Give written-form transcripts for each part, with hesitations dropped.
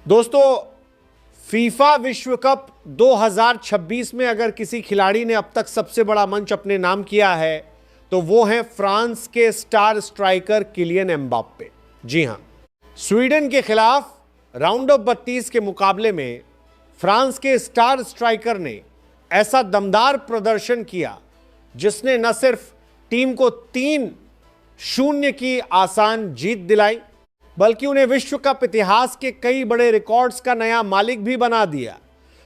दोस्तों, फीफा विश्व कप 2026 में अगर किसी खिलाड़ी ने अब तक सबसे बड़ा मंच अपने नाम किया है तो वो है फ्रांस के स्टार स्ट्राइकर किलियन एम्बाप्पे। जी हां, स्वीडन के खिलाफ राउंड ऑफ 32 के मुकाबले में फ्रांस के स्टार स्ट्राइकर ने ऐसा दमदार प्रदर्शन किया जिसने न सिर्फ टीम को 3-0 की आसान जीत दिलाई बल्कि उन्हें विश्व कप इतिहास के कई बड़े रिकॉर्ड्स का नया मालिक भी बना दिया।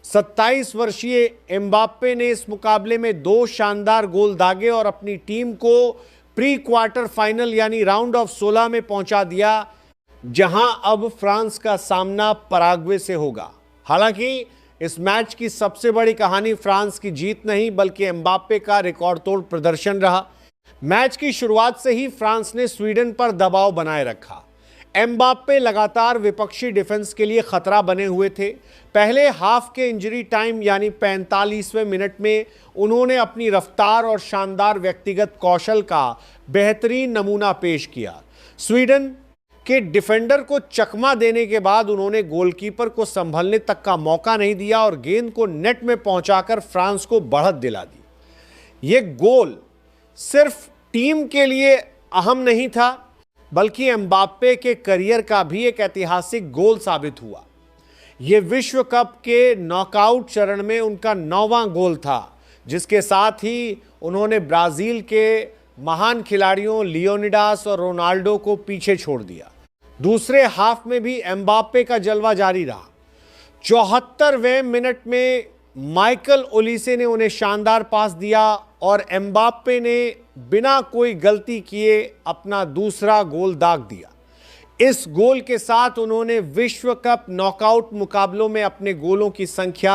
27 वर्षीय एम्बाप्पे ने इस मुकाबले में 2 शानदार गोल दागे और अपनी टीम को प्री क्वार्टर फाइनल यानी राउंड ऑफ 16 में पहुंचा दिया, जहां अब फ्रांस का सामना पराग्वे से होगा। हालांकि इस मैच की सबसे बड़ी कहानी फ्रांस की जीत नहीं बल्कि एम्बाप्पे का रिकॉर्ड तोड़ प्रदर्शन रहा। मैच की शुरुआत से ही फ्रांस ने स्वीडन पर दबाव बनाए रखा। एम्बाप्पे लगातार विपक्षी डिफेंस के लिए खतरा बने हुए थे। पहले हाफ के इंजरी टाइम यानी 45वें मिनट में उन्होंने अपनी रफ्तार और शानदार व्यक्तिगत कौशल का बेहतरीन नमूना पेश किया। स्वीडन के डिफेंडर को चकमा देने के बाद उन्होंने गोलकीपर को संभलने तक का मौका नहीं दिया और गेंद को नेट में पहुंचाकर फ्रांस को बढ़त दिला दी। यह गोल सिर्फ टीम के लिए अहम नहीं था बल्कि एम्बाप्पे के करियर का भी एक ऐतिहासिक गोल साबित हुआ। यह विश्व कप के नॉकआउट चरण में उनका 9वां गोल था, जिसके साथ ही उन्होंने ब्राजील के महान खिलाड़ियों लियोनिडास और रोनाल्डो को पीछे छोड़ दिया। दूसरे हाफ में भी एम्बाप्पे का जलवा जारी रहा। 74वें मिनट में माइकल ओलिसे ने उन्हें शानदार पास दिया और एम्बाप्पे ने बिना कोई गलती किए अपना दूसरा गोल दाग दिया। इस गोल के साथ उन्होंने विश्व कप नॉकआउट मुकाबलों में अपने गोलों की संख्या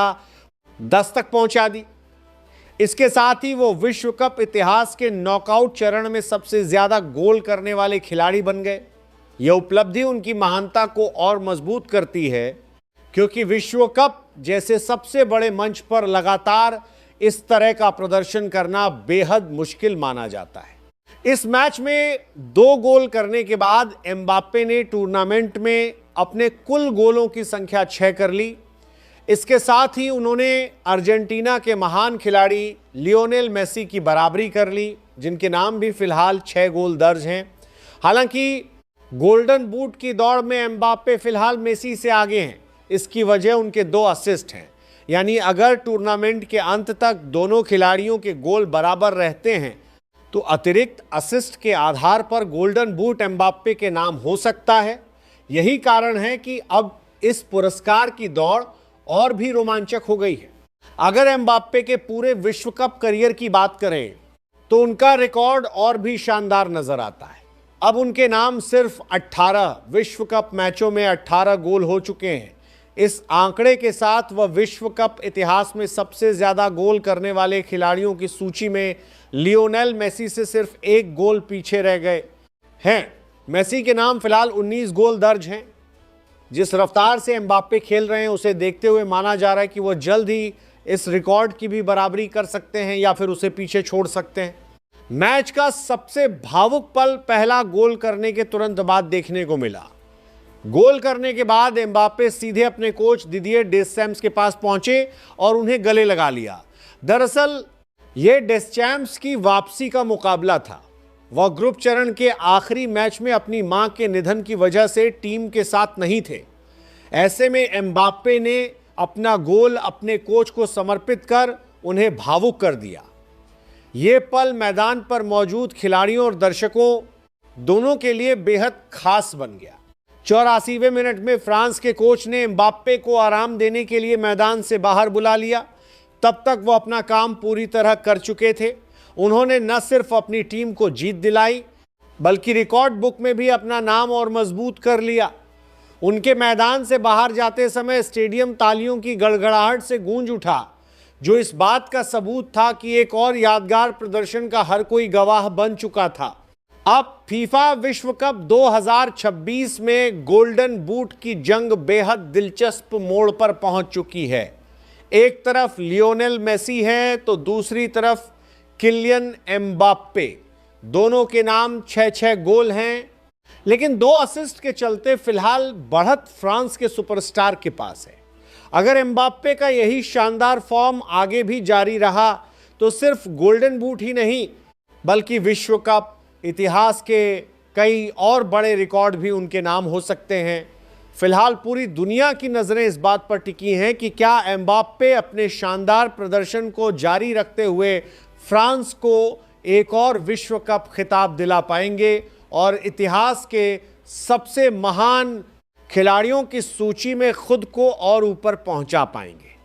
10 तक पहुंचा दी। इसके साथ ही वो विश्व कप इतिहास के नॉकआउट चरण में सबसे ज्यादा गोल करने वाले खिलाड़ी बन गए। यह उपलब्धि उनकी महानता को और मजबूत करती है क्योंकि विश्व कप जैसे सबसे बड़े मंच पर लगातार इस तरह का प्रदर्शन करना बेहद मुश्किल माना जाता है। इस मैच में 2 गोल करने के बाद एम्बाप्पे ने टूर्नामेंट में अपने कुल गोलों की संख्या 6 कर ली। इसके साथ ही उन्होंने अर्जेंटीना के महान खिलाड़ी लियोनेल मेसी की बराबरी कर ली, जिनके नाम भी फिलहाल 6 गोल दर्ज हैं। हालांकि गोल्डन बूट की दौड़ में एम्बाप्पे फिलहाल मेसी से आगे हैं। इसकी वजह उनके 2 असिस्ट हैं, यानी अगर टूर्नामेंट के अंत तक दोनों खिलाड़ियों के गोल बराबर रहते हैं तो अतिरिक्त असिस्ट के आधार पर गोल्डन बूट एम्बाप्पे के नाम हो सकता है। यही कारण है कि अब इस पुरस्कार की दौड़ और भी रोमांचक हो गई है। अगर एम्बाप्पे के पूरे विश्व कप करियर की बात करें तो उनका रिकॉर्ड और भी शानदार नजर आता है। अब उनके नाम सिर्फ 18 विश्व कप मैचों में 18 गोल हो चुके हैं। इस आंकड़े के साथ वह विश्व कप इतिहास में सबसे ज्यादा गोल करने वाले खिलाड़ियों की सूची में लियोनेल मेसी से सिर्फ 1 गोल पीछे रह गए हैं। मेसी के नाम फिलहाल 19 गोल दर्ज हैं। जिस रफ्तार से एम्बाप्पे खेल रहे हैं उसे देखते हुए माना जा रहा है कि वह जल्द ही इस रिकॉर्ड की भी बराबरी कर सकते हैं या फिर उसे पीछे छोड़ सकते हैं। मैच का सबसे भावुक पल पहला गोल करने के तुरंत बाद देखने को मिला। गोल करने के बाद एम्बाप्पे सीधे अपने कोच दिदिये डेस्चैम्स के पास पहुंचे और उन्हें गले लगा लिया। दरअसल यह डेस्चैम्स की वापसी का मुकाबला था। वह ग्रुप चरण के आखिरी मैच में अपनी मां के निधन की वजह से टीम के साथ नहीं थे। ऐसे में एम्बाप्पे ने अपना गोल अपने कोच को समर्पित कर उन्हें भावुक कर दिया। यह पल मैदान पर मौजूद खिलाड़ियों और दर्शकों दोनों के लिए बेहद खास बन गया। 84वें मिनट में फ्रांस के कोच ने एम्बाप्पे को आराम देने के लिए मैदान से बाहर बुला लिया। तब तक वो अपना काम पूरी तरह कर चुके थे। उन्होंने न सिर्फ अपनी टीम को जीत दिलाई बल्कि रिकॉर्ड बुक में भी अपना नाम और मजबूत कर लिया। उनके मैदान से बाहर जाते समय स्टेडियम तालियों की गड़गड़ाहट से गूंज उठा, जो इस बात का सबूत था कि एक और यादगार प्रदर्शन का हर कोई गवाह बन चुका था। अब फीफा विश्व कप 2026 में गोल्डन बूट की जंग बेहद दिलचस्प मोड़ पर पहुंच चुकी है। एक तरफ लियोनेल मेसी है तो दूसरी तरफ किलियन एम्बाप्पे। दोनों के नाम 6-6 गोल हैं। लेकिन 2 असिस्ट के चलते फिलहाल बढ़त फ्रांस के सुपरस्टार के पास है। अगर एम्बाप्पे का यही शानदार फॉर्म आगे भी जारी रहा तो सिर्फ गोल्डन बूट ही नहीं बल्कि विश्व कप, इतिहास के कई और बड़े रिकॉर्ड भी उनके नाम हो सकते हैं। फिलहाल पूरी दुनिया की नजरें इस बात पर टिकी हैं कि क्या एम्बाप्पे अपने शानदार प्रदर्शन को जारी रखते हुए फ्रांस को एक और विश्व कप खिताब दिला पाएंगे और इतिहास के सबसे महान खिलाड़ियों की सूची में खुद को और ऊपर पहुंचा पाएंगे।